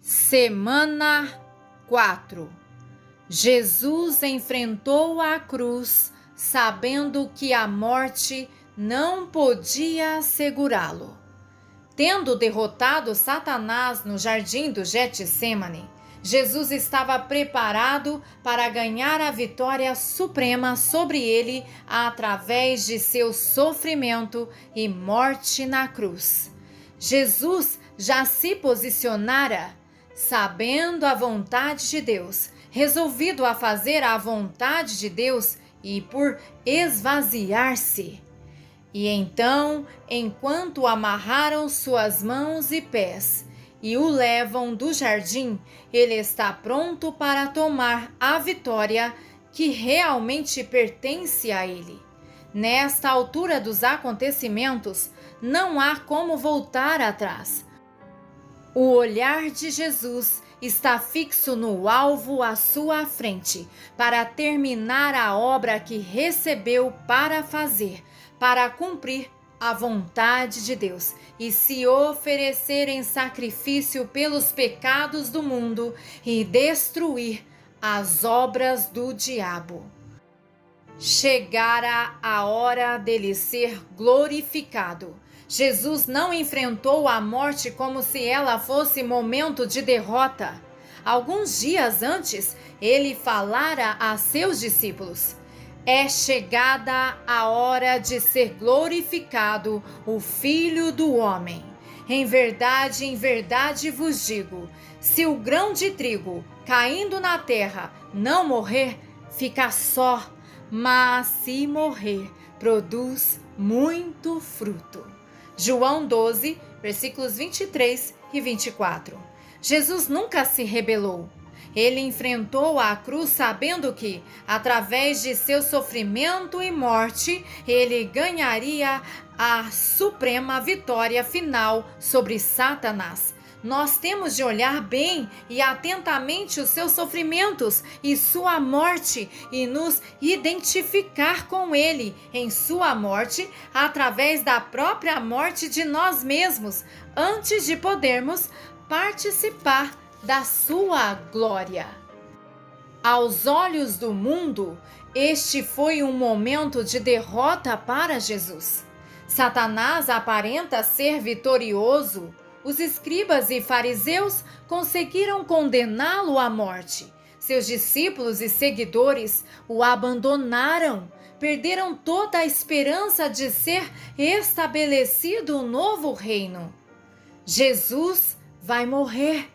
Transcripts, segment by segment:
Semana 4. Jesus enfrentou a cruz, sabendo que a morte não podia segurá-lo. Tendo derrotado Satanás no jardim do Getsêmani, Jesus estava preparado para ganhar a vitória suprema sobre ele através de seu sofrimento e morte na cruz. Jesus já se posicionara, sabendo a vontade de Deus, resolvido a fazer a vontade de Deus e por esvaziar-se. E então, enquanto amarraram suas mãos e pés e o levam do jardim, ele está pronto para tomar a vitória que realmente pertence a ele. Nesta altura dos acontecimentos, não há como voltar atrás. O olhar de Jesus está fixo no alvo à sua frente, para terminar a obra que recebeu para fazer, para cumprir a vontade de Deus e se oferecer em sacrifício pelos pecados do mundo e destruir as obras do diabo. Chegara a hora dele ser glorificado. Jesus não enfrentou a morte como se ela fosse momento de derrota. Alguns dias antes, ele falara a seus discípulos: é chegada a hora de ser glorificado o Filho do Homem. Em verdade vos digo, se o grão de trigo caindo na terra não morrer, fica só, mas se morrer, produz muito fruto. João 12, versículos 23 e 24. Jesus nunca se rebelou. Ele enfrentou a cruz sabendo que, através de seu sofrimento e morte, ele ganharia a suprema vitória final sobre Satanás. Nós temos de olhar bem e atentamente os seus sofrimentos e sua morte e nos identificar com ele em sua morte através da própria morte de nós mesmos, antes de podermos participar da sua glória. Aos olhos do mundo, este foi um momento de derrota para Jesus. Satanás aparenta ser vitorioso. Os escribas e fariseus conseguiram condená-lo à morte. Seus discípulos e seguidores o abandonaram, perderam toda a esperança de ser estabelecido um novo reino. Jesus vai morrer,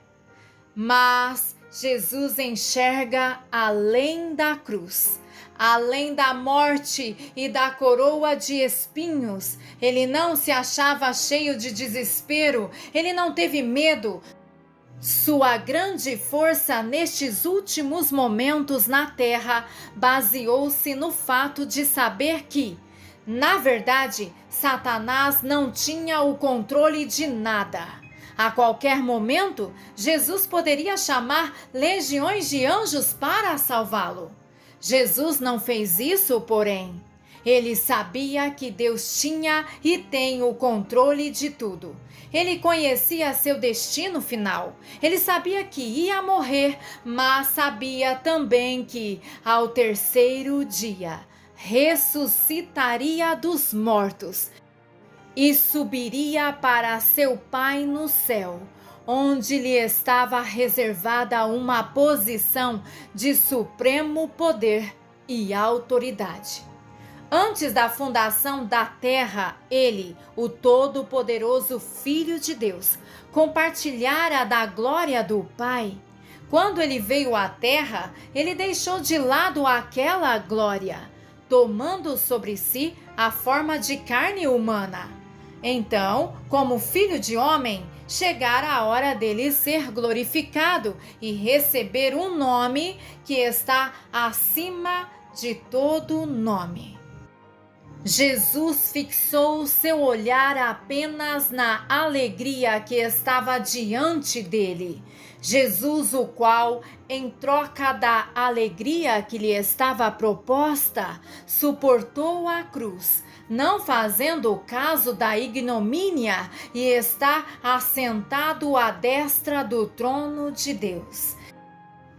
mas Jesus enxerga além da cruz, além da morte e da coroa de espinhos. Ele não se achava cheio de desespero, ele não teve medo. Sua grande força nestes últimos momentos na terra baseou-se no fato de saber que, na verdade, Satanás não tinha o controle de nada. A qualquer momento, Jesus poderia chamar legiões de anjos para salvá-lo. Jesus não fez isso, porém. Ele sabia que Deus tinha e tem o controle de tudo. Ele conhecia seu destino final. Ele sabia que ia morrer, mas sabia também que, ao terceiro dia, ressuscitaria dos mortos e subiria para seu Pai no céu, onde lhe estava reservada uma posição de supremo poder e autoridade. Antes da fundação da terra, ele, o todo-poderoso Filho de Deus, compartilhara da glória do Pai. Quando ele veio à terra, ele deixou de lado aquela glória, tomando sobre si a forma de carne humana. Então, como filho de homem, chegara a hora dele ser glorificado e receber um nome que está acima de todo nome. Jesus fixou seu olhar apenas na alegria que estava diante dele. Jesus, o qual, em troca da alegria que lhe estava proposta, suportou a cruz, não fazendo caso da ignomínia, e está assentado à destra do trono de Deus.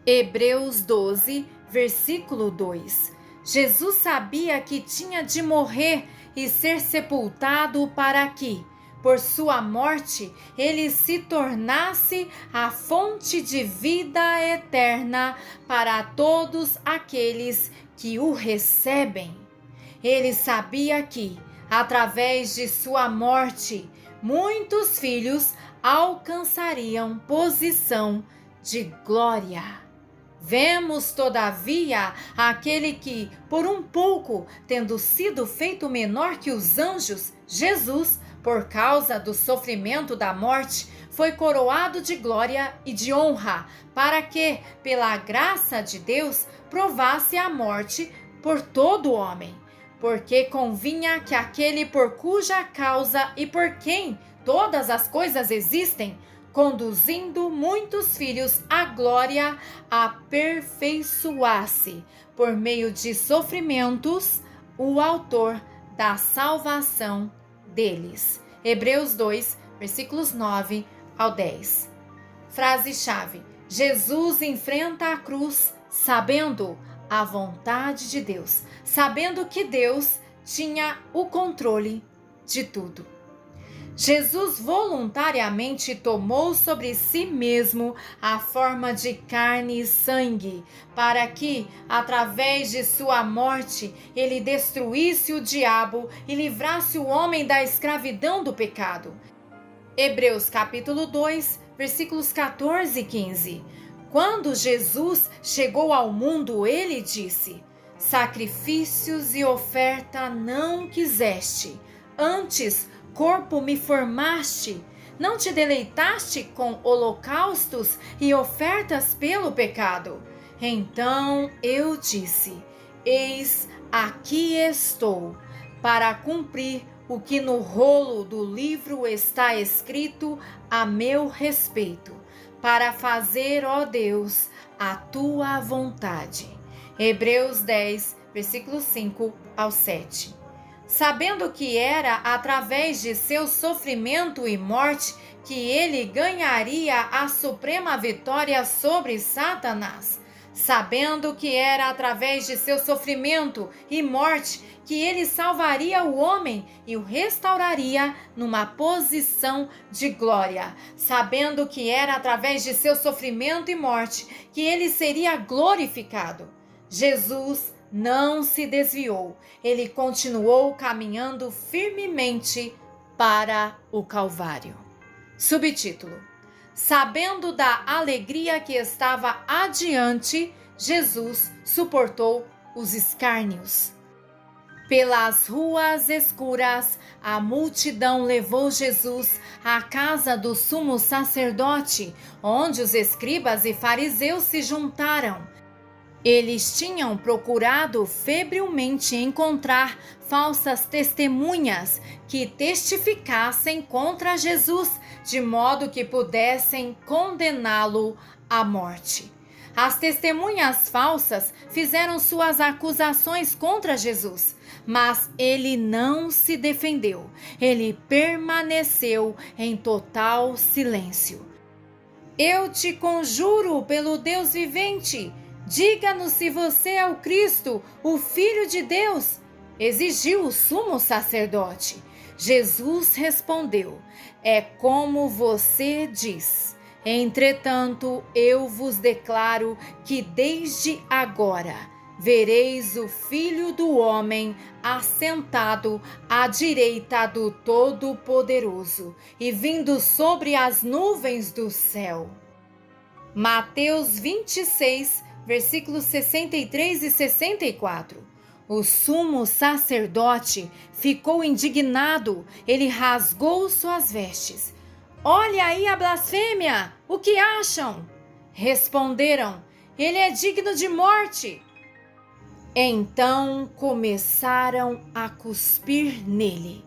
Hebreus 12, versículo 2. Jesus sabia que tinha de morrer e ser sepultado para que, por sua morte, ele se tornasse a fonte de vida eterna para todos aqueles que o recebem. Ele sabia que, através de sua morte, muitos filhos alcançariam posição de glória. Vemos, todavia, aquele que, por um pouco, tendo sido feito menor que os anjos, Jesus, por causa do sofrimento da morte, foi coroado de glória e de honra, para que, pela graça de Deus, provasse a morte por todo homem. Porque convinha que aquele por cuja causa e por quem todas as coisas existem, conduzindo muitos filhos à glória, aperfeiçoasse, por meio de sofrimentos, o autor da salvação deles. Hebreus 2, versículos 9 ao 10. Frase-chave: Jesus enfrenta a cruz sabendo a vontade de Deus, sabendo que Deus tinha o controle de tudo. Jesus voluntariamente tomou sobre si mesmo a forma de carne e sangue, para que, através de sua morte, ele destruísse o diabo e livrasse o homem da escravidão do pecado. Hebreus capítulo 2, versículos 14 e 15. Quando Jesus chegou ao mundo, ele disse: sacrifícios e oferta não quiseste, antes corpo me formaste. Não te deleitaste com holocaustos e ofertas pelo pecado. Então eu disse: eis, aqui estou, para cumprir o que no rolo do livro está escrito a meu respeito, para fazer, ó Deus, a tua vontade. Hebreus 10, versículos 5 ao 7. Sabendo que era através de seu sofrimento e morte que ele ganharia a suprema vitória sobre Satanás. Sabendo que era através de seu sofrimento e morte que ele salvaria o homem e o restauraria numa posição de glória. Sabendo que era através de seu sofrimento e morte que ele seria glorificado. Jesus não se desviou, ele continuou caminhando firmemente para o Calvário. Subtítulo: sabendo da alegria que estava adiante, Jesus suportou os escárnios. Pelas ruas escuras, a multidão levou Jesus à casa do sumo sacerdote, onde os escribas e fariseus se juntaram. Eles tinham procurado febrilmente encontrar falsas testemunhas que testificassem contra Jesus, de modo que pudessem condená-lo à morte. As testemunhas falsas fizeram suas acusações contra Jesus, mas ele não se defendeu. Ele permaneceu em total silêncio. Eu te conjuro pelo Deus vivente, diga-nos se você é o Cristo, o Filho de Deus, exigiu o sumo sacerdote. Jesus respondeu: é como você diz. Entretanto, eu vos declaro que desde agora vereis o Filho do Homem assentado à direita do Todo-Poderoso e vindo sobre as nuvens do céu. Mateus 26, versículos 63 e 64. O sumo sacerdote ficou indignado, ele rasgou suas vestes. Olha aí a blasfêmia! O que acham? Responderam: ele é digno de morte. Então começaram a cuspir nele,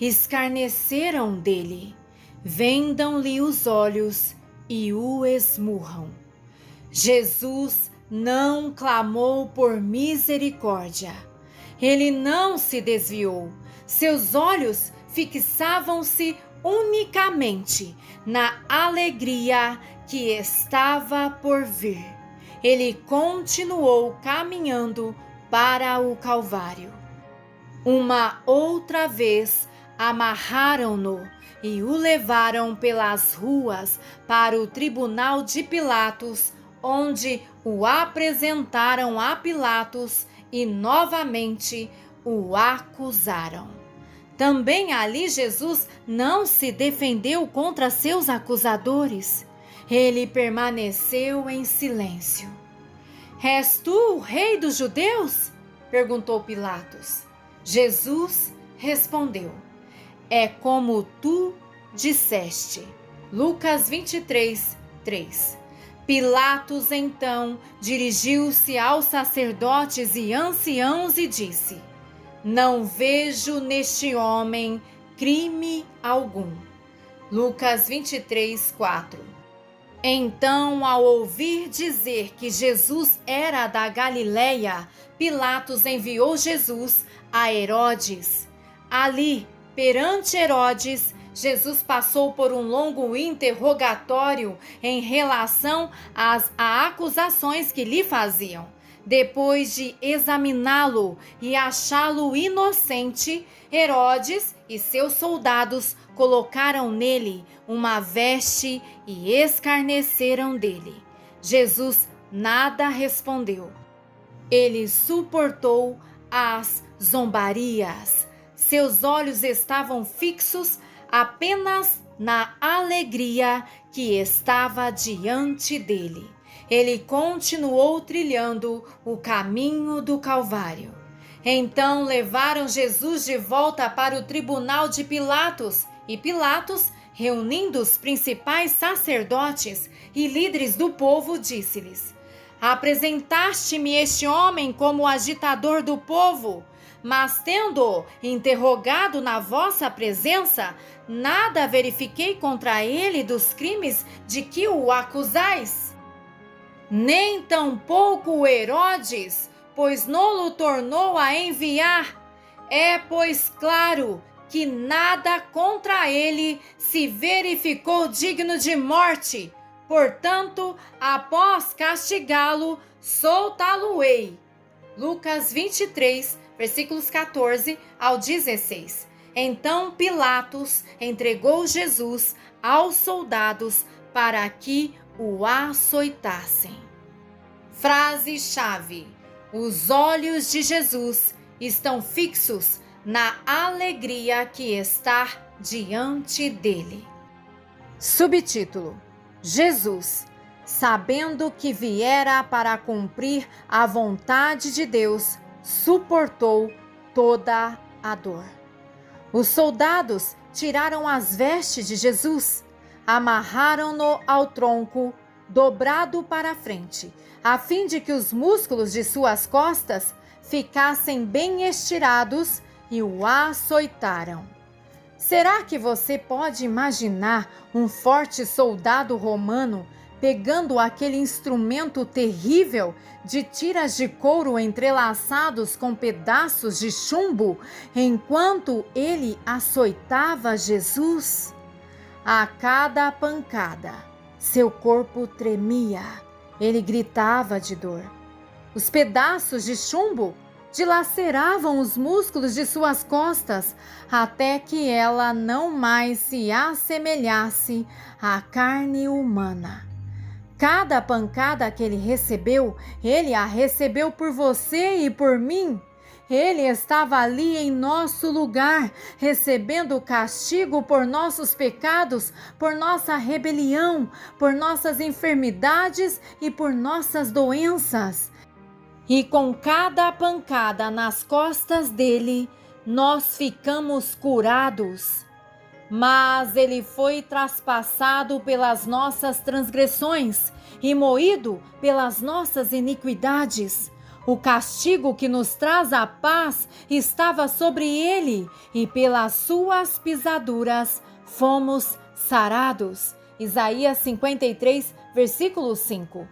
escarneceram dele, vendam-lhe os olhos e o esmurram. Jesus não clamou por misericórdia. Ele não se desviou. Seus olhos fixavam-se unicamente na alegria que estava por vir. Ele continuou caminhando para o Calvário. Uma outra vez amarraram-no e o levaram pelas ruas para o tribunal de Pilatos, onde o apresentaram a Pilatos e novamente o acusaram. Também ali Jesus não se defendeu contra seus acusadores. Ele permaneceu em silêncio. És tu o rei dos judeus? Perguntou Pilatos. Jesus respondeu: é como tu disseste. Lucas 23, 3. Pilatos então dirigiu-se aos sacerdotes e anciãos e disse: não vejo neste homem crime algum. Lucas 23, 4. Então, ao ouvir dizer que Jesus era da Galileia, Pilatos enviou Jesus a Herodes. Ali, perante Herodes, Jesus passou por um longo interrogatório em relação às acusações que lhe faziam. Depois de examiná-lo e achá-lo inocente, Herodes e seus soldados colocaram nele uma veste e escarneceram dele. Jesus nada respondeu. Ele suportou as zombarias. Seus olhos estavam fixos apenas na alegria que estava diante dele. Ele continuou trilhando o caminho do Calvário. Então levaram Jesus de volta para o tribunal de Pilatos, e Pilatos, reunindo os principais sacerdotes e líderes do povo, disse-lhes: apresentaste-me este homem como agitador do povo, mas tendo-o interrogado na vossa presença, nada verifiquei contra ele dos crimes de que o acusais. Nem tampouco Herodes, pois nolo tornou a enviar. É, pois, claro que nada contra ele se verificou digno de morte. Portanto, após castigá-lo, soltá-lo-ei. Lucas 23, versículos 14 ao 16. Então Pilatos entregou Jesus aos soldados para que o açoitassem. Frase-chave: os olhos de Jesus estão fixos na alegria que está diante dele. Subtítulo: Jesus, sabendo que viera para cumprir a vontade de Deus, suportou toda a dor. Os soldados tiraram as vestes de Jesus, amarraram-no ao tronco, dobrado para a frente, a fim de que os músculos de suas costas ficassem bem estirados, e o açoitaram. Será que você pode imaginar um forte soldado romano pegando aquele instrumento terrível de tiras de couro entrelaçados com pedaços de chumbo, enquanto ele açoitava Jesus? A cada pancada, seu corpo tremia. Ele gritava de dor. Os pedaços de chumbo dilaceravam os músculos de suas costas, até que ela não mais se assemelhasse à carne humana. Cada pancada que ele recebeu, ele a recebeu por você e por mim. Ele estava ali em nosso lugar, recebendo o castigo por nossos pecados, por nossa rebelião, por nossas enfermidades e por nossas doenças. E com cada pancada nas costas dele, nós ficamos curados. Mas ele foi traspassado pelas nossas transgressões e moído pelas nossas iniquidades. O castigo que nos traz a paz estava sobre ele, e pelas suas pisaduras fomos sarados. Isaías 53, versículo 5.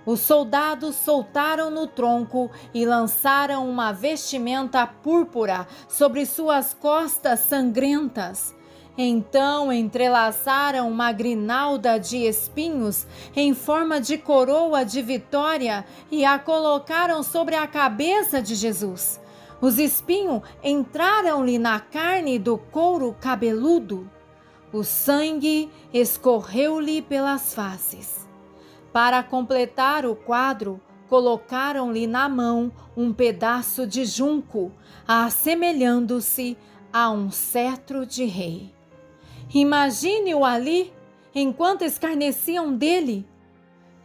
Os soldados soltaram no tronco e lançaram uma vestimenta púrpura sobre suas costas sangrentas. Então entrelaçaram uma grinalda de espinhos em forma de coroa de vitória e a colocaram sobre a cabeça de Jesus. Os espinhos entraram-lhe na carne do couro cabeludo. O sangue escorreu-lhe pelas faces. Para completar o quadro, colocaram-lhe na mão um pedaço de junco, assemelhando-se a um cetro de rei. Imagine-o ali, enquanto escarneciam dele.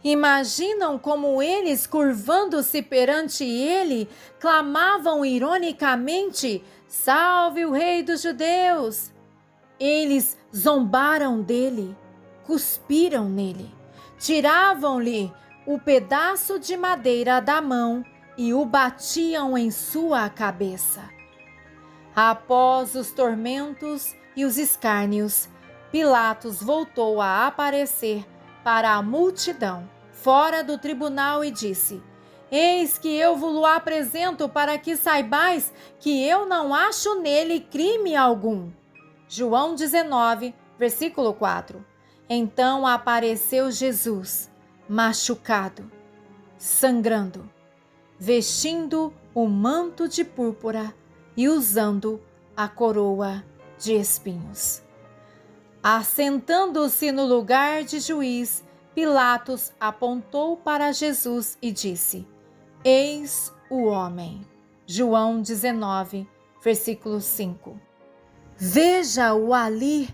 Imaginam como eles, curvando-se perante ele, clamavam ironicamente: "Salve o Rei dos Judeus!" Eles zombaram dele, cuspiram nele, tiravam-lhe o pedaço de madeira da mão e o batiam em sua cabeça. Após os tormentos e os escárnios, Pilatos voltou a aparecer para a multidão fora do tribunal e disse: "Eis que eu vos apresento para que saibais que eu não acho nele crime algum." João 19, versículo 4. Então apareceu Jesus, machucado, sangrando, vestindo o manto de púrpura e usando a coroa de espinhos. Assentando-se no lugar de juiz, Pilatos apontou para Jesus e disse: "Eis o homem." João 19, versículo 5. Veja-o ali,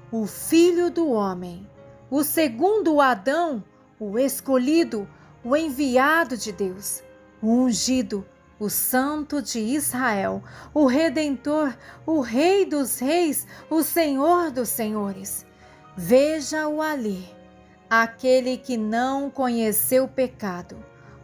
o Filho do Homem, o segundo Adão, o escolhido, o enviado de Deus, o ungido, o Santo de Israel, o Redentor, o Rei dos Reis, o Senhor dos Senhores. Veja-o ali, aquele que não conheceu pecado,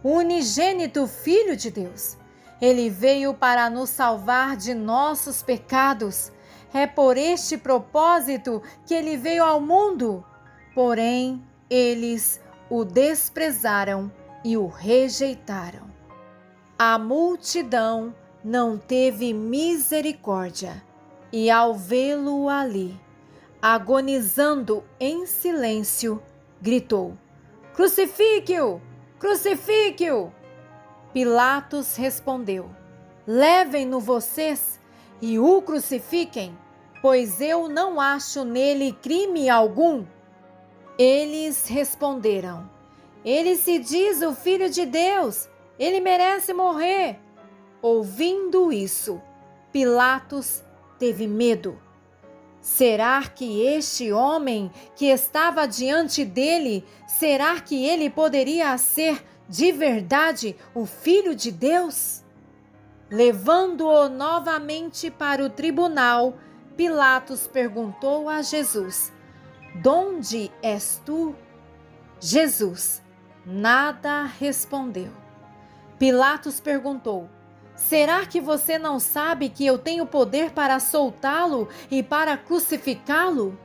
o unigênito Filho de Deus. Ele veio para nos salvar de nossos pecados. É por este propósito que ele veio ao mundo. Porém, eles o desprezaram e o rejeitaram. A multidão não teve misericórdia, e ao vê-lo ali, agonizando em silêncio, gritou: "Crucifique-o! Crucifique-o!" Pilatos respondeu: "Levem-no vocês e o crucifiquem, pois eu não acho nele crime algum." Eles responderam: "Ele se diz o Filho de Deus, ele merece morrer." Ouvindo isso, Pilatos teve medo. Será que este homem que estava diante dele, será que ele poderia ser de verdade o Filho de Deus? Levando-o novamente para o tribunal, Pilatos perguntou a Jesus: "Donde és tu?" Jesus nada respondeu. Pilatos perguntou: "Será que você não sabe que eu tenho poder para soltá-lo e para crucificá-lo?"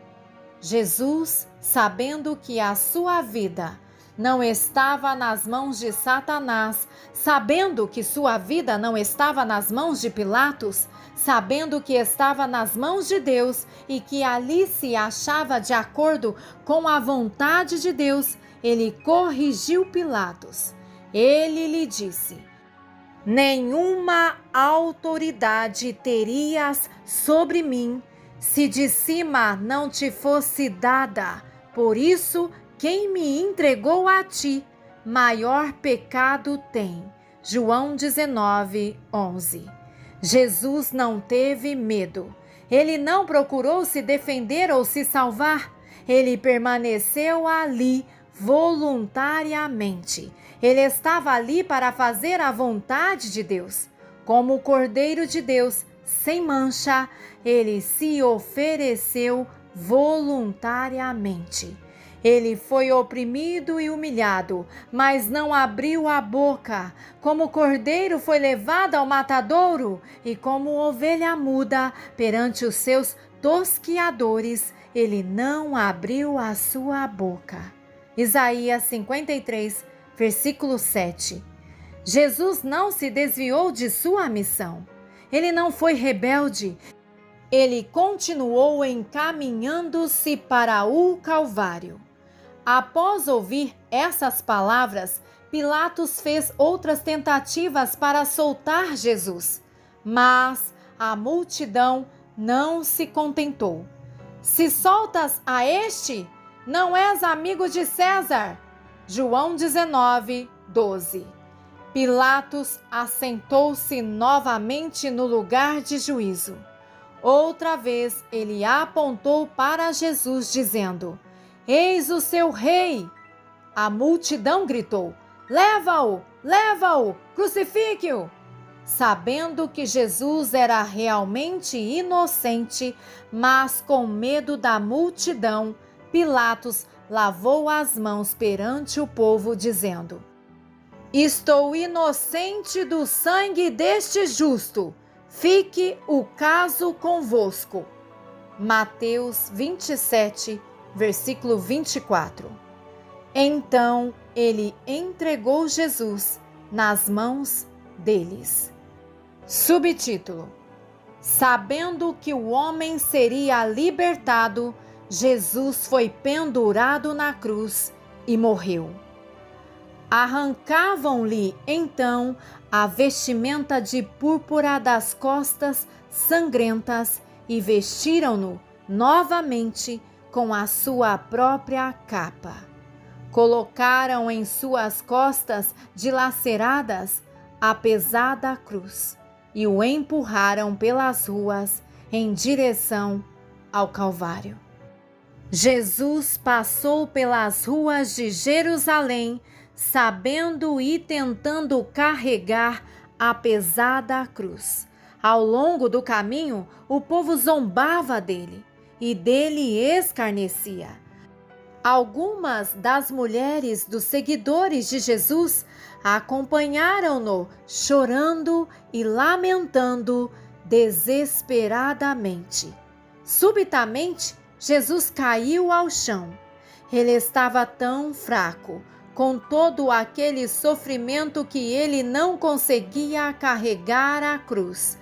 Jesus, sabendo que a sua vida não estava nas mãos de Satanás, sabendo que sua vida não estava nas mãos de Pilatos, sabendo que estava nas mãos de Deus e que ali se achava de acordo com a vontade de Deus, ele corrigiu Pilatos. Ele lhe disse: "Nenhuma autoridade terias sobre mim se de cima não te fosse dada. Por isso, quem me entregou a ti, maior pecado tem." João 19, 11. Jesus não teve medo. Ele não procurou se defender ou se salvar. Ele permaneceu ali voluntariamente. Ele estava ali para fazer a vontade de Deus. Como o Cordeiro de Deus, sem mancha, ele se ofereceu voluntariamente. Ele foi oprimido e humilhado, mas não abriu a boca. Como cordeiro foi levado ao matadouro, e como ovelha muda perante os seus tosquiadores, ele não abriu a sua boca. Isaías 53, versículo 7. Jesus não se desviou de sua missão. Ele não foi rebelde. Ele continuou encaminhando-se para o Calvário. Após ouvir essas palavras, Pilatos fez outras tentativas para soltar Jesus, mas a multidão não se contentou. Se soltas a este, não és amigo de César. João 19, 12. Pilatos assentou-se novamente no lugar de juízo. Outra vez ele apontou para Jesus, dizendo: Eis o seu rei! A multidão gritou: Leva-o! Leva-o! Crucifique-o! Sabendo que Jesus era realmente inocente, mas com medo da multidão, Pilatos lavou as mãos perante o povo, dizendo: Estou inocente do sangue deste justo. Fique o caso convosco. Mateus 27, versículo 24. Então ele entregou Jesus nas mãos deles. Subtítulo: Sabendo que o homem seria libertado, Jesus foi pendurado na cruz e morreu. Arrancavam-lhe então a vestimenta de púrpura das costas sangrentas e vestiram-no novamente com a sua própria capa. Colocaram em suas costas dilaceradas a pesada cruz e o empurraram pelas ruas em direção ao Calvário. Jesus passou pelas ruas de Jerusalém, sabendo e tentando carregar a pesada cruz. Ao longo do caminho, o povo zombava dele e dele escarnecia. Algumas das mulheres dos seguidores de Jesus acompanharam-no, chorando e lamentando desesperadamente. Subitamente, Jesus caiu ao chão. Ele estava tão fraco, com todo aquele sofrimento, que ele não conseguia carregar a cruz.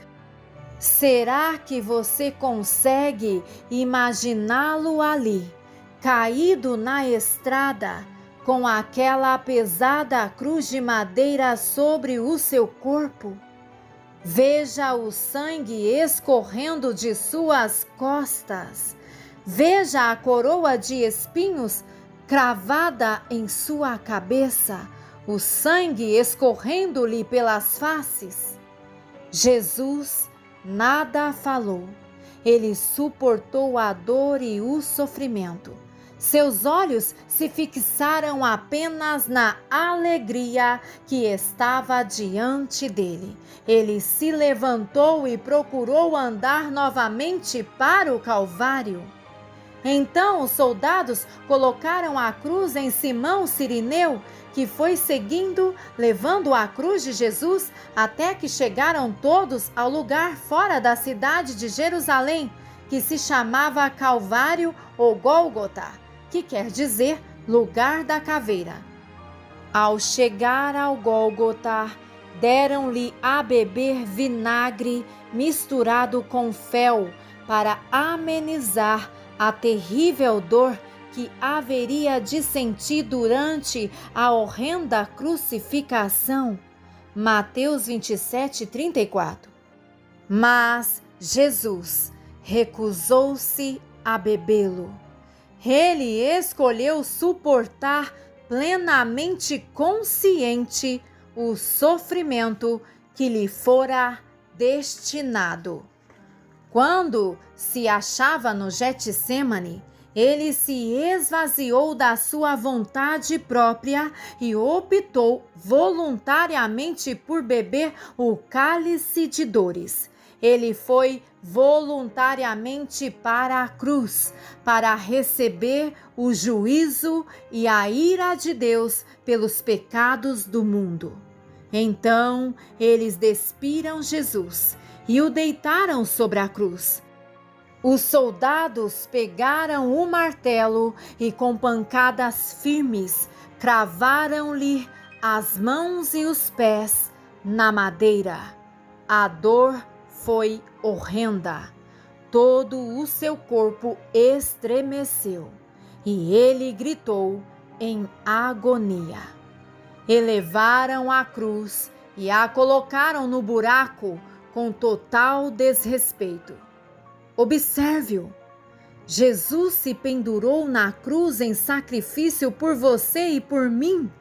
Será que você consegue imaginá-lo ali, caído na estrada, com aquela pesada cruz de madeira sobre o seu corpo? Veja o sangue escorrendo de suas costas. Veja a coroa de espinhos cravada em sua cabeça, o sangue escorrendo-lhe pelas faces. Jesus nada falou. Ele suportou a dor e o sofrimento. Seus olhos se fixaram apenas na alegria que estava diante dele. Ele se levantou e procurou andar novamente para o Calvário. Então os soldados colocaram a cruz em Simão Cirineu, que foi seguindo, levando a cruz de Jesus, até que chegaram todos ao lugar fora da cidade de Jerusalém, que se chamava Calvário ou Gólgota, que quer dizer lugar da caveira. Ao chegar ao Gólgota, deram-lhe a beber vinagre misturado com fel, para amenizar a terrível dor que haveria de sentir durante a horrenda crucificação. Mateus 27, 34. Mas Jesus recusou-se a bebê-lo. Ele escolheu suportar plenamente consciente o sofrimento que lhe fora destinado. Quando se achava no Getsêmani, ele se esvaziou da sua vontade própria e optou voluntariamente por beber o cálice de dores. Ele foi voluntariamente para a cruz, para receber o juízo e a ira de Deus pelos pecados do mundo. Então, eles despiram Jesus e o deitaram sobre a cruz. Os soldados pegaram o martelo e, com pancadas firmes, Cravaram-lhe as mãos e os pés na madeira. A dor foi horrenda. Todo o seu corpo estremeceu e ele gritou em agonia. Elevaram a cruz e a colocaram no buraco com total desrespeito. Observe-o. Jesus se pendurou na cruz em sacrifício por você e por mim.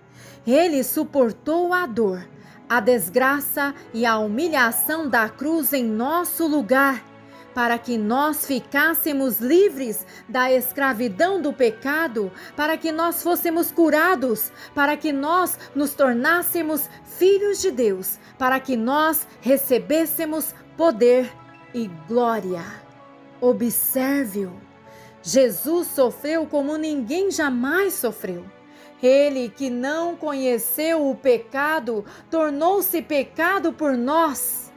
Ele suportou a dor, a desgraça e a humilhação da cruz em nosso lugar, para que nós ficássemos livres da escravidão do pecado, para que nós fôssemos curados, para que nós nos tornássemos filhos de Deus, para que nós recebêssemos poder e glória. Observe-o. Jesus sofreu como ninguém jamais sofreu. Ele que não conheceu o pecado, tornou-se pecado por nós.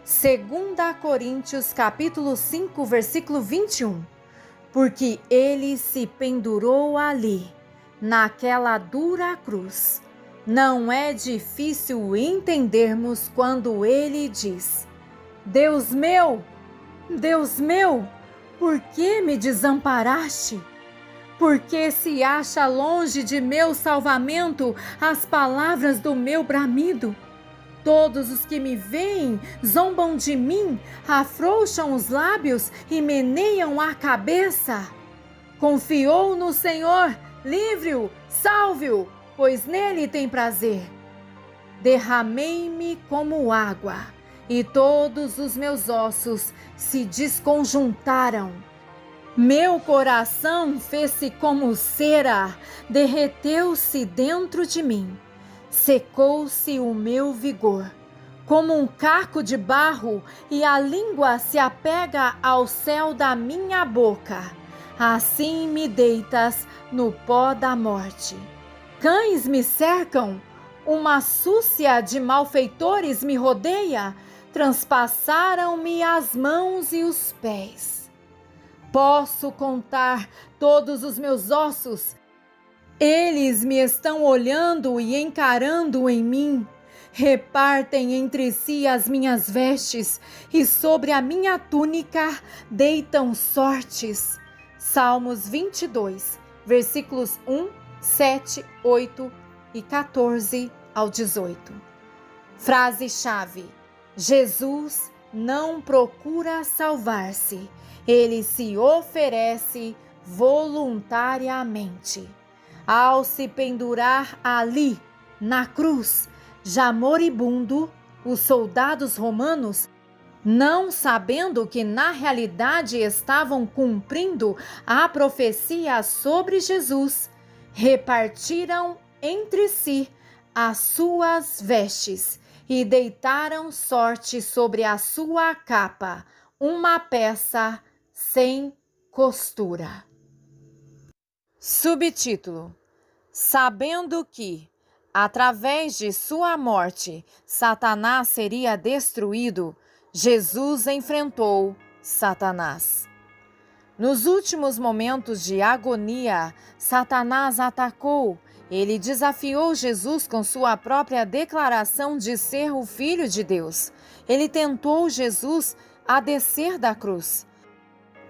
2 Coríntios capítulo 5, versículo 21. Porque ele se pendurou ali, naquela dura cruz. Não é difícil entendermos quando ele diz: Deus meu, por que me desamparaste? Porque se acha longe de meu salvamento as palavras do meu bramido? Todos os que me veem zombam de mim, afrouxam os lábios e meneiam a cabeça. Confiou no Senhor, livre-o, salve-o, pois nele tem prazer. Derramei-me como água, e todos os meus ossos se desconjuntaram. Meu coração fez-se como cera, derreteu-se dentro de mim. Secou-se o meu vigor, como um caco de barro, e a língua se apega ao céu da minha boca. Assim me deitas no pó da morte. Cães me cercam, uma súcia de malfeitores me rodeia, transpassaram-me as mãos e os pés. Posso contar todos os meus ossos. Eles me estão olhando e encarando em mim. Repartem entre si as minhas vestes e sobre a minha túnica deitam sortes. Salmos 22, versículos 1, 7, 8 e 14 ao 18. Frase-chave: Jesus não procura salvar-se, ele se oferece voluntariamente. Ao se pendurar ali, na cruz, já moribundo, os soldados romanos, não sabendo que na realidade estavam cumprindo a profecia sobre Jesus, repartiram entre si as suas vestes e deitaram sorte sobre a sua capa, uma peça sem costura. Subtítulo: Sabendo que, através de sua morte, Satanás seria destruído, Jesus enfrentou Satanás. Nos últimos momentos de agonia, Satanás atacou. Ele desafiou Jesus com sua própria declaração de ser o Filho de Deus. Ele tentou Jesus a descer da cruz.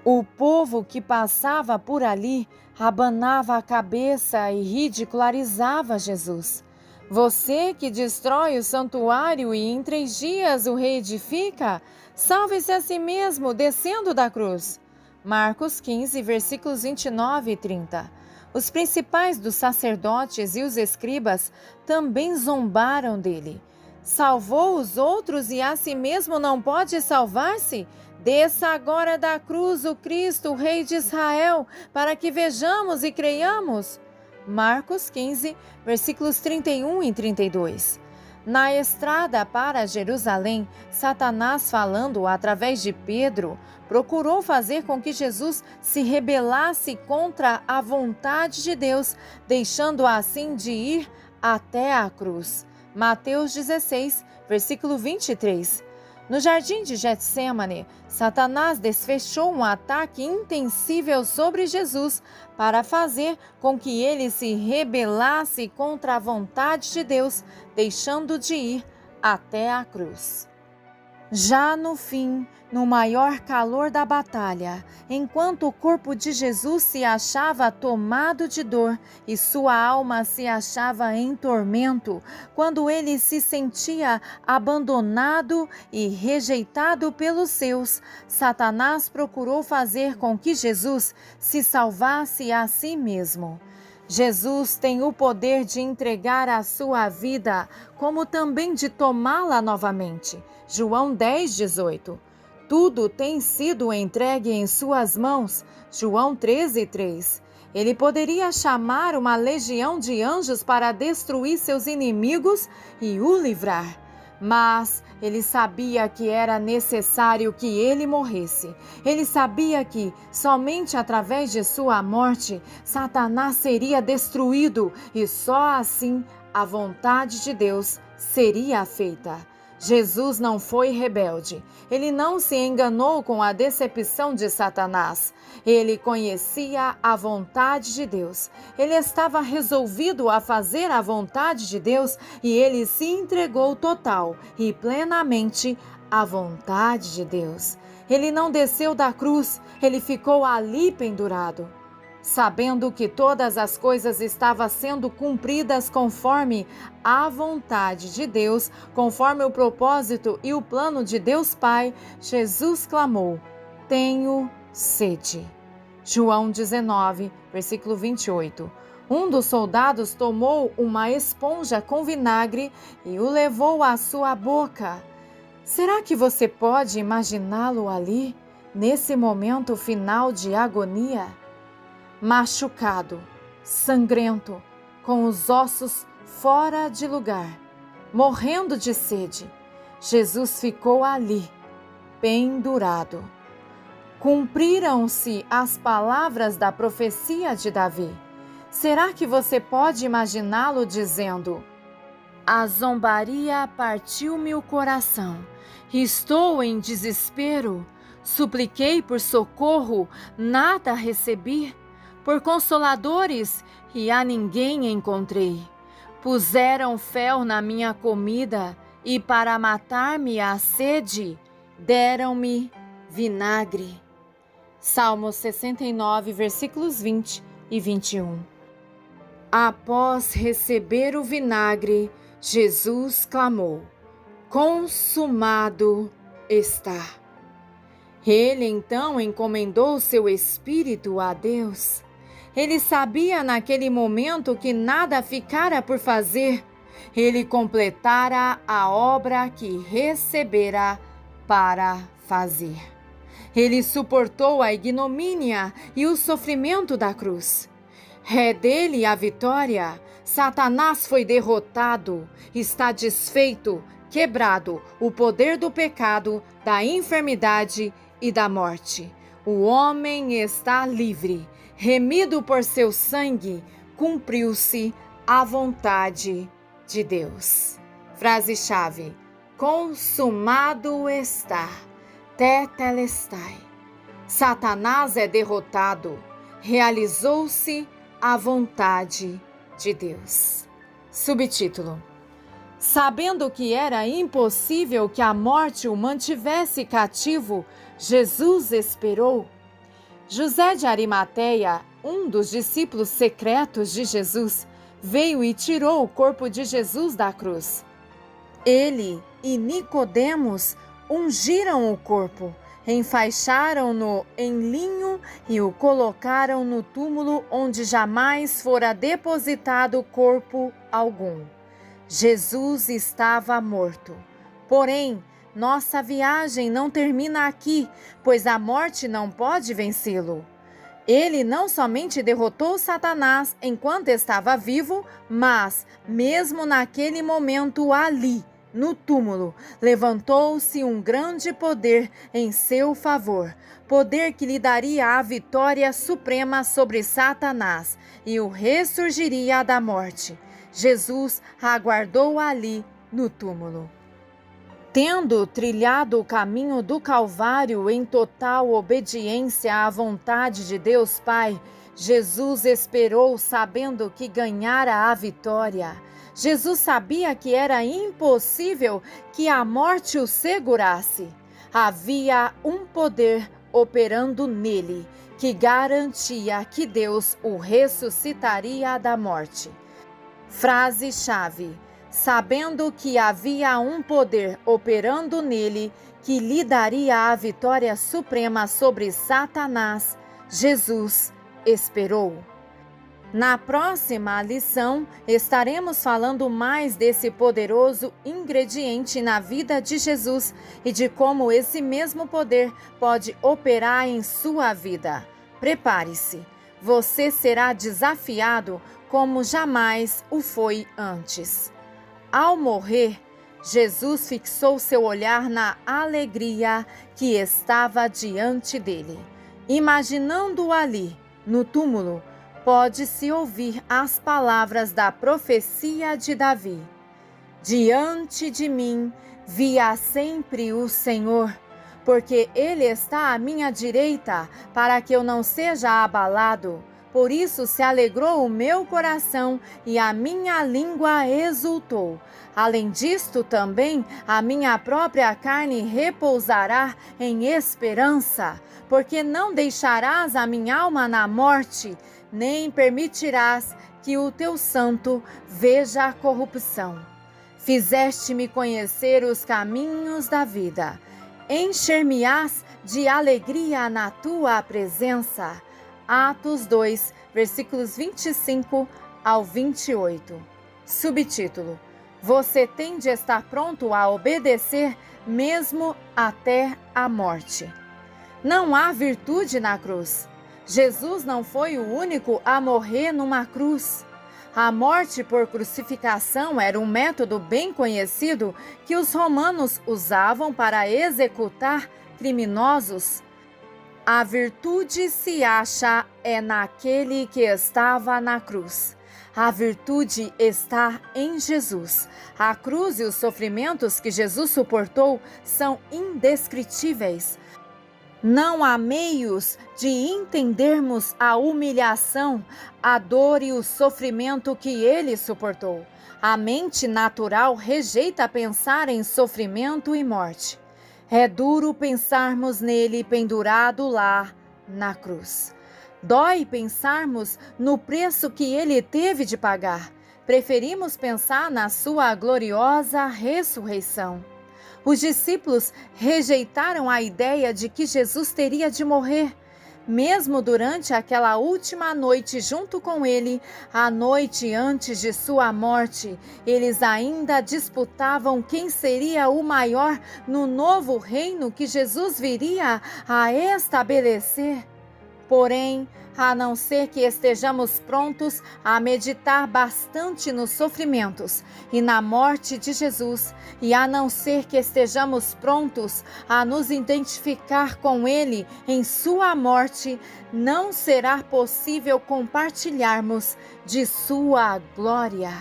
O povo que passava por ali abanava a cabeça e ridicularizava Jesus. Você que destrói o santuário e em 3 dias o reedifica, salve-se a si mesmo descendo da cruz. Marcos 15, versículos 29 e 30. Os principais dos sacerdotes e os escribas também zombaram dele. Salvou os outros e a si mesmo não pode salvar-se? Desça agora da cruz o Cristo, o Rei de Israel, para que vejamos e creiamos. Marcos 15, versículos 31 e 32. Na estrada para Jerusalém, Satanás, falando através de Pedro, procurou fazer com que Jesus se rebelasse contra a vontade de Deus, deixando assim de ir até a cruz. Mateus 16, versículo 23. No jardim de Getsêmani, Satanás desfechou um ataque intensível sobre Jesus para fazer com que ele se rebelasse contra a vontade de Deus, deixando de ir até a cruz. Já no fim, no maior calor da batalha, enquanto o corpo de Jesus se achava tomado de dor e sua alma se achava em tormento, quando ele se sentia abandonado e rejeitado pelos seus, Satanás procurou fazer com que Jesus se salvasse a si mesmo. Jesus tem o poder de entregar a sua vida, como também de tomá-la novamente. João 10:18. Tudo tem sido entregue em suas mãos. João 13:3. Ele poderia chamar uma legião de anjos para destruir seus inimigos e o livrar. Mas ele sabia que era necessário que ele morresse. Ele sabia que, somente através de sua morte, Satanás seria destruído e só assim a vontade de Deus seria feita. Jesus não foi rebelde. Ele não se enganou com a decepção de Satanás. Ele conhecia a vontade de Deus. Ele estava resolvido a fazer a vontade de Deus e ele se entregou total e plenamente à vontade de Deus. Ele não desceu da cruz, ele ficou ali pendurado. Sabendo que todas as coisas estavam sendo cumpridas conforme a vontade de Deus, conforme o propósito e o plano de Deus Pai, Jesus clamou: "Tenho sede." João 19, versículo 28. Um dos soldados tomou uma esponja com vinagre e o levou à sua boca. Será que você pode imaginá-lo ali, nesse momento final de agonia? Machucado, sangrento, com os ossos fora de lugar, morrendo de sede, Jesus ficou ali, pendurado. Cumpriram-se as palavras da profecia de Davi. Será que você pode imaginá-lo dizendo: "A zombaria partiu-me o coração, estou em desespero, supliquei por socorro, nada recebi? Por consoladores, e a ninguém encontrei. Puseram fel na minha comida, e para matar-me a sede, deram-me vinagre." Salmo 69, versículos 20 e 21. Após receber o vinagre, Jesus clamou: "Consumado está." Ele então encomendou seu espírito a Deus. Ele sabia naquele momento que nada ficara por fazer. Ele completara a obra que recebera para fazer. Ele suportou a ignomínia e o sofrimento da cruz. É dele a vitória. Satanás foi derrotado, está desfeito, quebrado o poder do pecado, da enfermidade e da morte. O homem está livre, remido por seu sangue, cumpriu-se a vontade de Deus. Frase-chave: consumado está, tetelestai. Satanás é derrotado, realizou-se a vontade de Deus. Subtítulo: sabendo que era impossível que a morte o mantivesse cativo, Jesus esperou. José de Arimateia, um dos discípulos secretos de Jesus, veio e tirou o corpo de Jesus da cruz. Ele e Nicodemos ungiram o corpo, enfaixaram-no em linho e o colocaram no túmulo onde jamais fora depositado corpo algum. Jesus estava morto. Porém, nossa viagem não termina aqui, pois a morte não pode vencê-lo. Ele não somente derrotou Satanás enquanto estava vivo, mas, mesmo naquele momento ali, no túmulo, levantou-se um grande poder em seu favor, poder que lhe daria a vitória suprema sobre Satanás e o ressurgiria da morte. Jesus aguardou ali no túmulo. Tendo trilhado o caminho do Calvário em total obediência à vontade de Deus Pai, Jesus esperou sabendo que ganhara a vitória. Jesus sabia que era impossível que a morte o segurasse. Havia um poder operando nele que garantia que Deus o ressuscitaria da morte. Frase-chave: sabendo que havia um poder operando nele que lhe daria a vitória suprema sobre Satanás, Jesus esperou. Na próxima lição, estaremos falando mais desse poderoso ingrediente na vida de Jesus e de como esse mesmo poder pode operar em sua vida. Prepare-se, você será desafiado como jamais o foi antes. Ao morrer, Jesus fixou seu olhar na alegria que estava diante dele. Imaginando-o ali, no túmulo, pode-se ouvir as palavras da profecia de Davi: diante de mim via sempre o Senhor, porque Ele está à minha direita, para que eu não seja abalado. Por isso se alegrou o meu coração e a minha língua exultou. Além disto também, a minha própria carne repousará em esperança, porque não deixarás a minha alma na morte, nem permitirás que o teu santo veja a corrupção. Fizeste-me conhecer os caminhos da vida. Encher-me-ás de alegria na tua presença. Atos 2, versículos 25 ao 28. Subtítulo: você tem de estar pronto a obedecer mesmo até a morte. Não há virtude na cruz. Jesus não foi o único a morrer numa cruz. A morte por crucificação era um método bem conhecido que os romanos usavam para executar criminosos. A virtude se acha naquele que estava na cruz. A virtude está em Jesus. A cruz e os sofrimentos que Jesus suportou são indescritíveis. Não há meios de entendermos a humilhação, a dor e o sofrimento que ele suportou. A mente natural rejeita pensar em sofrimento e morte. É duro pensarmos nele pendurado lá na cruz. Dói pensarmos no preço que ele teve de pagar. Preferimos pensar na sua gloriosa ressurreição. Os discípulos rejeitaram a ideia de que Jesus teria de morrer. Mesmo durante aquela última noite junto com ele, a noite antes de sua morte, eles ainda disputavam quem seria o maior no novo reino que Jesus viria a estabelecer. Porém, a não ser que estejamos prontos a meditar bastante nos sofrimentos e na morte de Jesus, e a não ser que estejamos prontos a nos identificar com Ele em sua morte, não será possível compartilharmos de sua glória.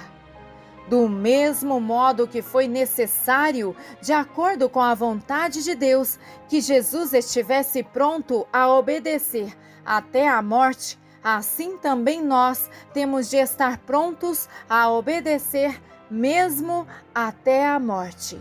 Do mesmo modo que foi necessário, de acordo com a vontade de Deus, que Jesus estivesse pronto a obedecer até a morte, assim também nós temos de estar prontos a obedecer mesmo até a morte.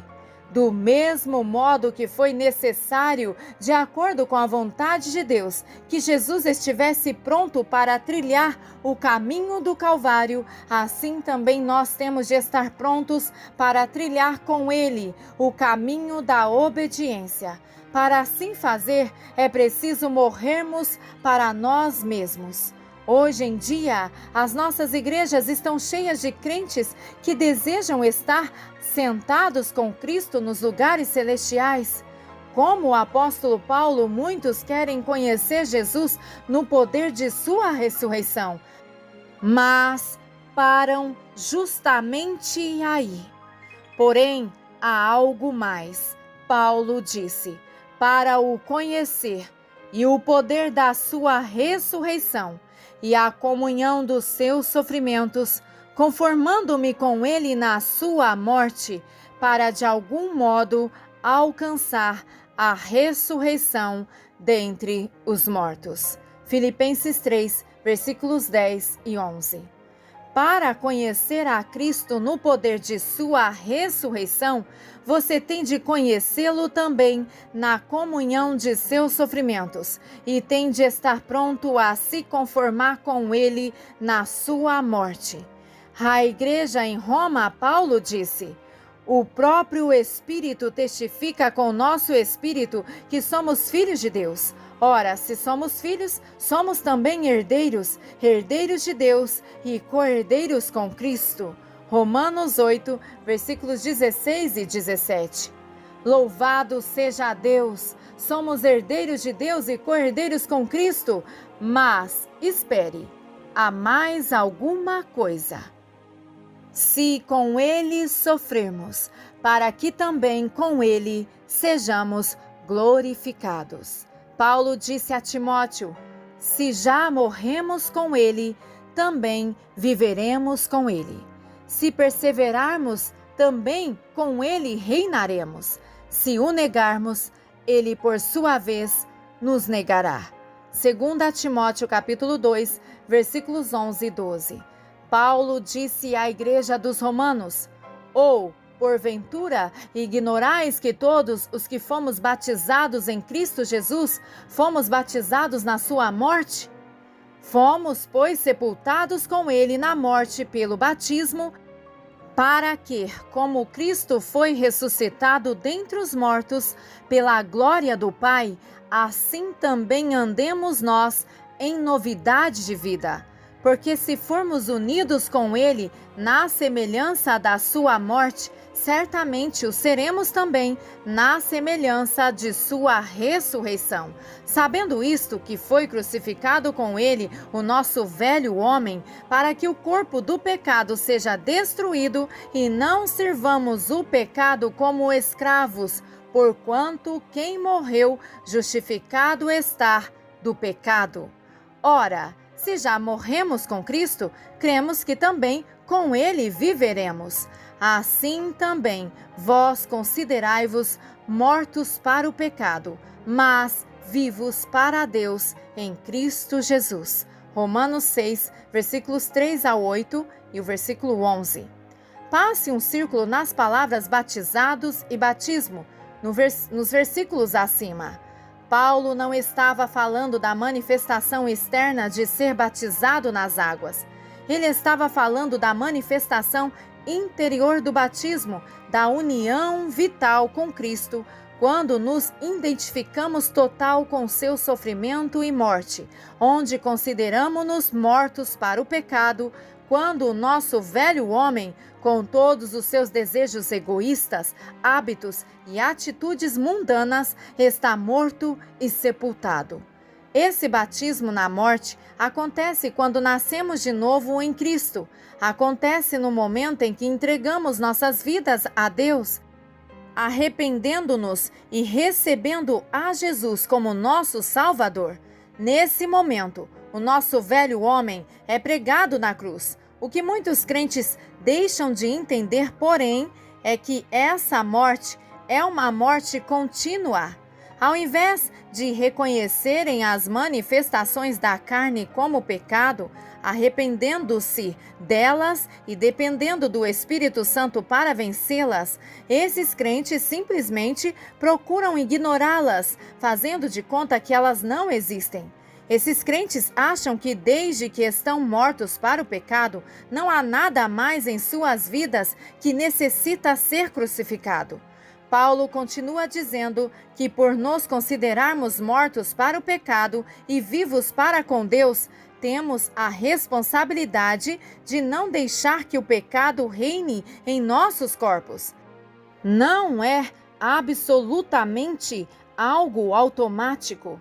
Do mesmo modo que foi necessário, de acordo com a vontade de Deus, que Jesus estivesse pronto para trilhar o caminho do Calvário, assim também nós temos de estar prontos para trilhar com Ele o caminho da obediência. Para assim fazer, é preciso morrermos para nós mesmos. Hoje em dia, as nossas igrejas estão cheias de crentes que desejam estar sentados com Cristo nos lugares celestiais. Como o apóstolo Paulo, muitos querem conhecer Jesus no poder de sua ressurreição, mas param justamente aí. Porém, há algo mais. Paulo disse: para o conhecer e o poder da sua ressurreição e a comunhão dos seus sofrimentos, conformando-me com ele na sua morte, para de algum modo alcançar a ressurreição dentre os mortos. Filipenses 3, versículos 10 e 11. Para conhecer a Cristo no poder de sua ressurreição, você tem de conhecê-lo também na comunhão de seus sofrimentos e tem de estar pronto a se conformar com ele na sua morte. À igreja em Roma, Paulo disse: o próprio Espírito testifica com o nosso espírito que somos filhos de Deus. Ora, se somos filhos, somos também herdeiros, herdeiros de Deus e co-herdeiros com Cristo. Romanos 8, versículos 16 e 17. Louvado seja Deus! Somos herdeiros de Deus e co-herdeiros com Cristo. Mas, espere, há mais alguma coisa. Se com ele sofrermos, para que também com ele sejamos glorificados. Paulo disse a Timóteo: se já morremos com ele, também viveremos com ele. Se perseverarmos, também com ele reinaremos. Se o negarmos, ele por sua vez nos negará. 2 Timóteo capítulo 2, versículos 11 e 12. Paulo disse à igreja dos romanos: ou, porventura, ignorais que todos os que fomos batizados em Cristo Jesus, fomos batizados na sua morte? Fomos, pois, sepultados com ele na morte pelo batismo, para que, como Cristo foi ressuscitado dentre os mortos, pela glória do Pai, assim também andemos nós em novidade de vida. Porque se formos unidos com ele na semelhança da sua morte, certamente o seremos também na semelhança de sua ressurreição. Sabendo isto, que foi crucificado com ele o nosso velho homem, para que o corpo do pecado seja destruído e não sirvamos o pecado como escravos, porquanto quem morreu justificado está do pecado. Ora, se já morremos com Cristo, cremos que também com ele viveremos. Assim também vós considerai-vos mortos para o pecado, mas vivos para Deus em Cristo Jesus. Romanos 6, versículos 3 a 8 e o versículo 11. Passe um círculo nas palavras batizados e batismo, nos versículos acima. Paulo não estava falando da manifestação externa de ser batizado nas águas. Ele estava falando da manifestação interior do batismo, da união vital com Cristo, quando nos identificamos total com seu sofrimento e morte, onde consideramos-nos mortos para o pecado, quando o nosso velho homem, com todos os seus desejos egoístas, hábitos e atitudes mundanas, está morto e sepultado. Esse batismo na morte acontece quando nascemos de novo em Cristo. Acontece no momento em que entregamos nossas vidas a Deus, arrependendo-nos e recebendo a Jesus como nosso Salvador. Nesse momento, o nosso velho homem é pregado na cruz. O que muitos crentes deixam de entender, porém, é que essa morte é uma morte contínua. Ao invés de reconhecerem as manifestações da carne como pecado, arrependendo-se delas e dependendo do Espírito Santo para vencê-las, esses crentes simplesmente procuram ignorá-las, fazendo de conta que elas não existem. Esses crentes acham que desde que estão mortos para o pecado, não há nada mais em suas vidas que necessita ser crucificado. Paulo continua dizendo que por nos considerarmos mortos para o pecado e vivos para com Deus, temos a responsabilidade de não deixar que o pecado reine em nossos corpos. Não é absolutamente algo automático.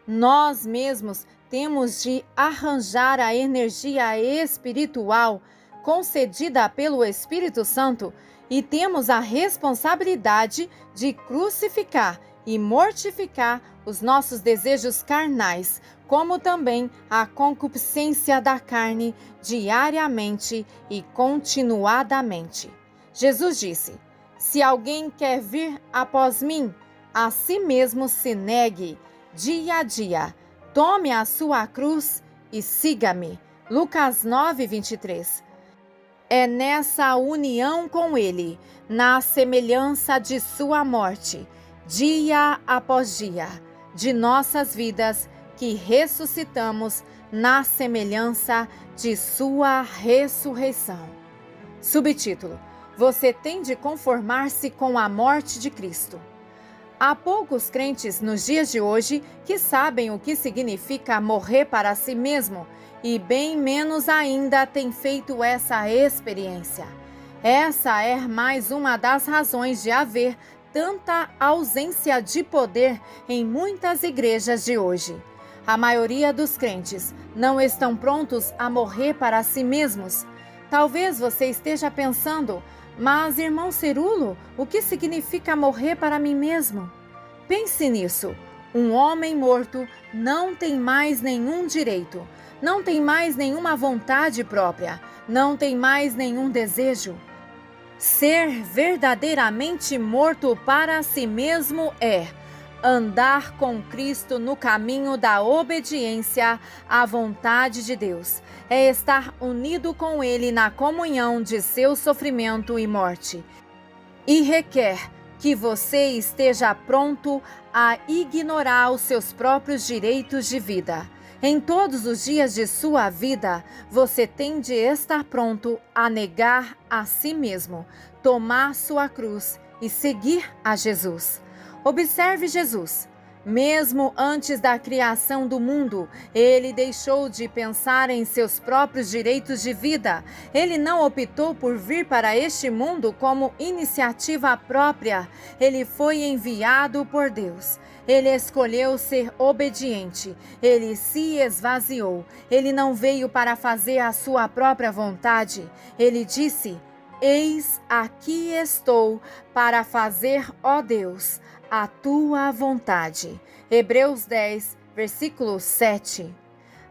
Nós mesmos temos de arranjar a energia espiritual concedida pelo Espírito Santo e temos a responsabilidade de crucificar e mortificar os nossos desejos carnais, como também a concupiscência da carne diariamente e continuadamente. Jesus disse: Se alguém quer vir após mim, a si mesmo se negue, dia a dia, tome a sua cruz e siga-me. Lucas 9:23. É nessa união com Ele, na semelhança de sua morte, dia após dia, de nossas vidas, que ressuscitamos na semelhança de sua ressurreição. Subtítulo: Você tem de conformar-se com a morte de Cristo. Há poucos crentes nos dias de hoje que sabem o que significa morrer para si mesmo e bem menos ainda têm feito essa experiência. Essa é mais uma das razões de haver tanta ausência de poder em muitas igrejas de hoje. A maioria dos crentes não estão prontos a morrer para si mesmos. Talvez você esteja pensando: mas, irmão Cirulo, o que significa morrer para mim mesmo? Pense nisso. Um homem morto não tem mais nenhum direito, não tem mais nenhuma vontade própria, não tem mais nenhum desejo. Ser verdadeiramente morto para si mesmo é andar com Cristo no caminho da obediência à vontade de Deus. É estar unido com Ele na comunhão de seu sofrimento e morte. E requer que você esteja pronto a ignorar os seus próprios direitos de vida. Em todos os dias de sua vida, você tem de estar pronto a negar a si mesmo, tomar sua cruz e seguir a Jesus. Observe Jesus. Mesmo antes da criação do mundo, ele deixou de pensar em seus próprios direitos de vida. Ele não optou por vir para este mundo como iniciativa própria. Ele foi enviado por Deus. Ele escolheu ser obediente. Ele se esvaziou. Ele não veio para fazer a sua própria vontade. Ele disse: Eis aqui estou para fazer, ó Deus, a tua vontade. Hebreus 10, versículo 7.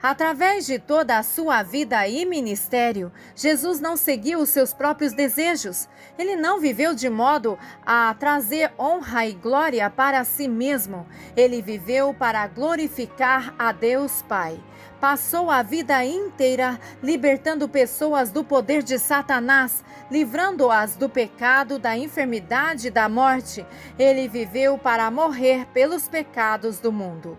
Através de toda a sua vida e ministério, Jesus não seguiu os seus próprios desejos. Ele não viveu de modo a trazer honra e glória para si mesmo. Ele viveu para glorificar a Deus Pai. Passou a vida inteira libertando pessoas do poder de Satanás, livrando-as do pecado, da enfermidade e da morte. Ele viveu para morrer pelos pecados do mundo.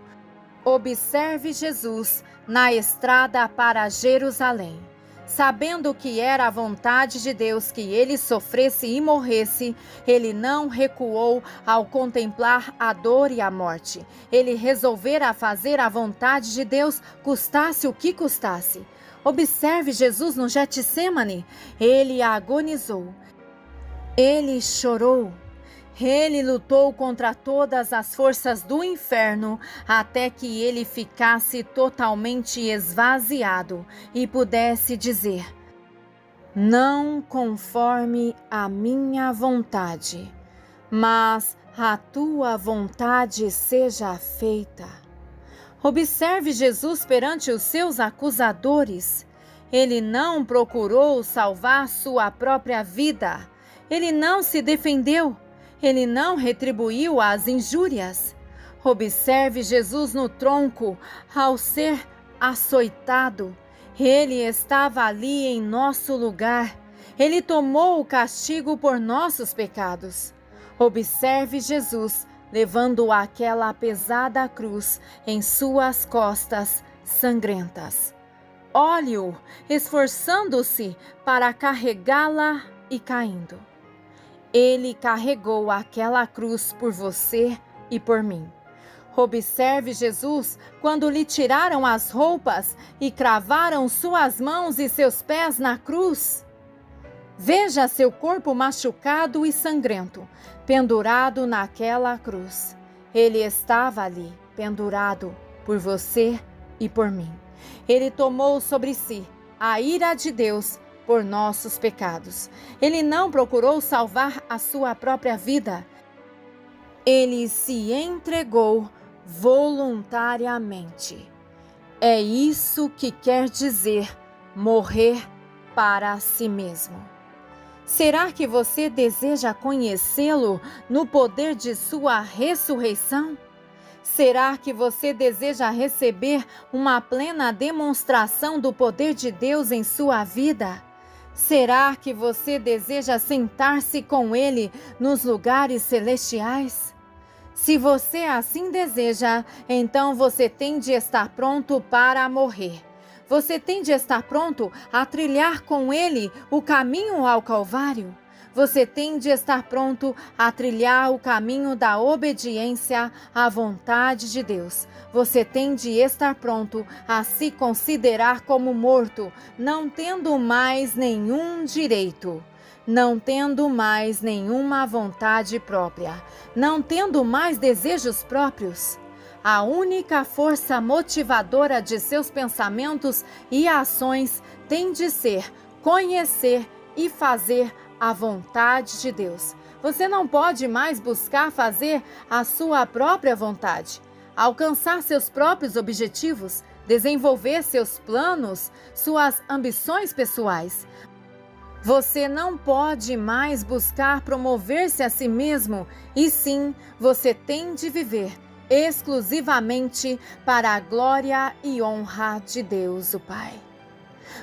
Observe Jesus na estrada para Jerusalém. Sabendo que era a vontade de Deus que ele sofresse e morresse, ele não recuou ao contemplar a dor e a morte. Ele resolvera fazer a vontade de Deus, custasse o que custasse. Observe Jesus no Getsêmani. Ele agonizou. Ele chorou. Ele lutou contra todas as forças do inferno até que ele ficasse totalmente esvaziado e pudesse dizer: não conforme a minha vontade, mas a tua vontade seja feita. Observe Jesus perante os seus acusadores. Ele não procurou salvar sua própria vida. Ele não se defendeu. Ele não retribuiu as injúrias. Observe Jesus no tronco ao ser açoitado. Ele estava ali em nosso lugar. Ele tomou o castigo por nossos pecados. Observe Jesus levando aquela pesada cruz em suas costas sangrentas. Olhe-o esforçando-se para carregá-la e caindo. Ele carregou aquela cruz por você e por mim. Observe Jesus quando lhe tiraram as roupas e cravaram suas mãos e seus pés na cruz. Veja seu corpo machucado e sangrento, pendurado naquela cruz. Ele estava ali, pendurado por você e por mim. Ele tomou sobre si a ira de Deus por nossos pecados. Ele não procurou salvar a sua própria vida. Ele se entregou voluntariamente. É isso que quer dizer morrer para si mesmo. Será que você deseja conhecê-lo no poder de sua ressurreição? Será que você deseja receber uma plena demonstração do poder de Deus em sua vida? Será que você deseja sentar-se com Ele nos lugares celestiais? Se você assim deseja, então você tem de estar pronto para morrer. Você tem de estar pronto a trilhar com Ele o caminho ao Calvário. Você tem de estar pronto a trilhar o caminho da obediência à vontade de Deus. Você tem de estar pronto a se considerar como morto, não tendo mais nenhum direito, não tendo mais nenhuma vontade própria, não tendo mais desejos próprios. A única força motivadora de seus pensamentos e ações tem de ser conhecer e fazer a vontade de Deus. Você não pode mais buscar fazer a sua própria vontade, alcançar seus próprios objetivos, desenvolver seus planos, suas ambições pessoais. Você não pode mais buscar promover-se a si mesmo, e sim, você tem de viver exclusivamente para a glória e honra de Deus, o Pai.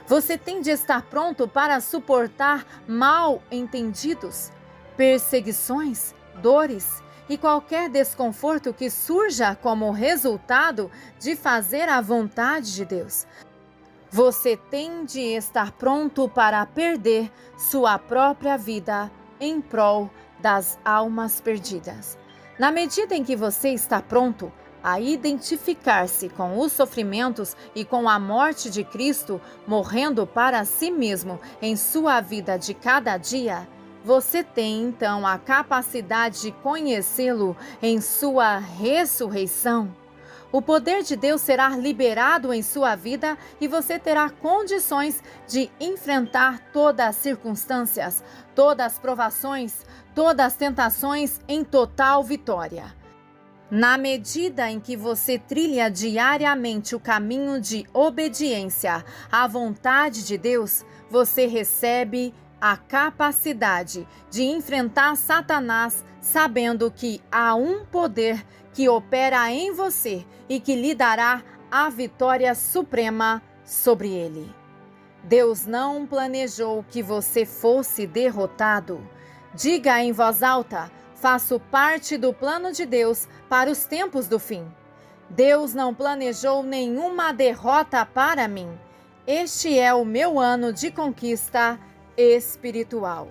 Você tem de estar pronto para suportar mal-entendidos, perseguições, dores e qualquer desconforto que surja como resultado de fazer a vontade de Deus. Você tem de estar pronto para perder sua própria vida em prol das almas perdidas. Na medida em que você está pronto a identificar-se com os sofrimentos e com a morte de Cristo, morrendo para si mesmo em sua vida de cada dia, você tem então a capacidade de conhecê-lo em sua ressurreição. O poder de Deus será liberado em sua vida e você terá condições de enfrentar todas as circunstâncias, todas as provações, todas as tentações em total vitória. Na medida em que você trilha diariamente o caminho de obediência à vontade de Deus, você recebe a capacidade de enfrentar Satanás, sabendo que há um poder que opera em você e que lhe dará a vitória suprema sobre ele. Deus não planejou que você fosse derrotado. Diga em voz alta: faço parte do plano de Deus para os tempos do fim. Deus não planejou nenhuma derrota para mim. Este é o meu ano de conquista espiritual.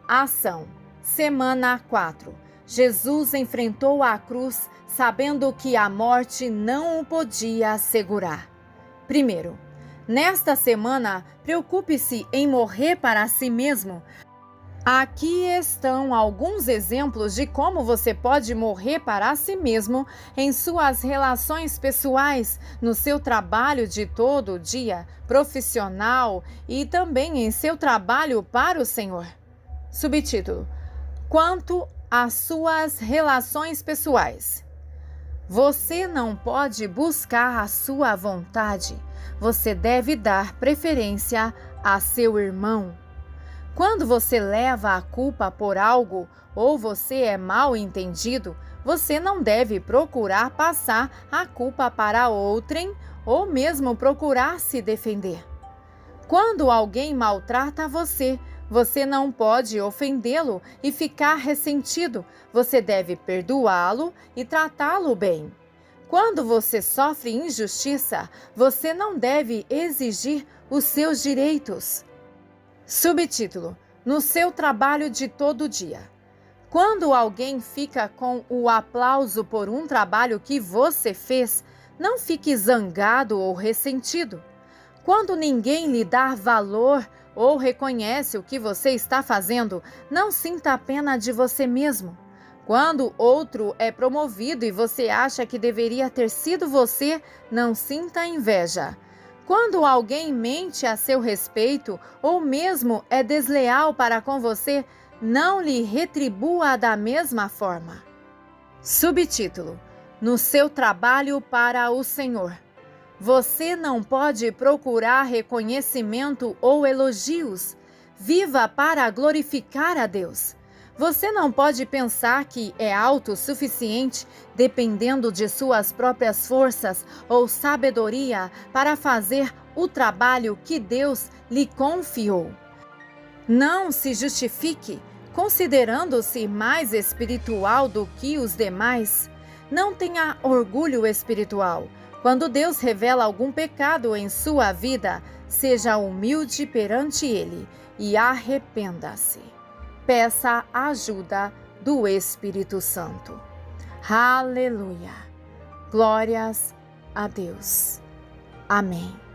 Ação. Semana 4. Jesus enfrentou a cruz sabendo que a morte não o podia segurar. Primeiro, nesta semana, preocupe-se em morrer para si mesmo. Aqui estão alguns exemplos de como você pode morrer para si mesmo em suas relações pessoais, no seu trabalho de todo dia, profissional e também em seu trabalho para o Senhor. Subtítulo: Quanto às suas relações pessoais. Você não pode buscar a sua vontade. Você deve dar preferência a seu irmão. Quando você leva a culpa por algo ou você é mal entendido, você não deve procurar passar a culpa para outrem ou mesmo procurar se defender. Quando alguém maltrata você, você não pode ofendê-lo e ficar ressentido. Você deve perdoá-lo e tratá-lo bem. Quando você sofre injustiça, você não deve exigir os seus direitos. Subtítulo: no seu trabalho de todo dia. Quando alguém fica com o aplauso por um trabalho que você fez, não fique zangado ou ressentido. Quando ninguém lhe dá valor ou reconhece o que você está fazendo, não sinta pena de você mesmo. Quando outro é promovido e você acha que deveria ter sido você, não sinta inveja. Quando alguém mente a seu respeito ou mesmo é desleal para com você, não lhe retribua da mesma forma. Subtítulo: no seu trabalho para o Senhor. Você não pode procurar reconhecimento ou elogios. Viva para glorificar a Deus. Você não pode pensar que é autossuficiente, dependendo de suas próprias forças ou sabedoria para fazer o trabalho que Deus lhe confiou. Não se justifique considerando-se mais espiritual do que os demais. Não tenha orgulho espiritual. Quando Deus revela algum pecado em sua vida, seja humilde perante Ele e arrependa-se. Peça a ajuda do Espírito Santo. Aleluia! Glórias a Deus. Amém.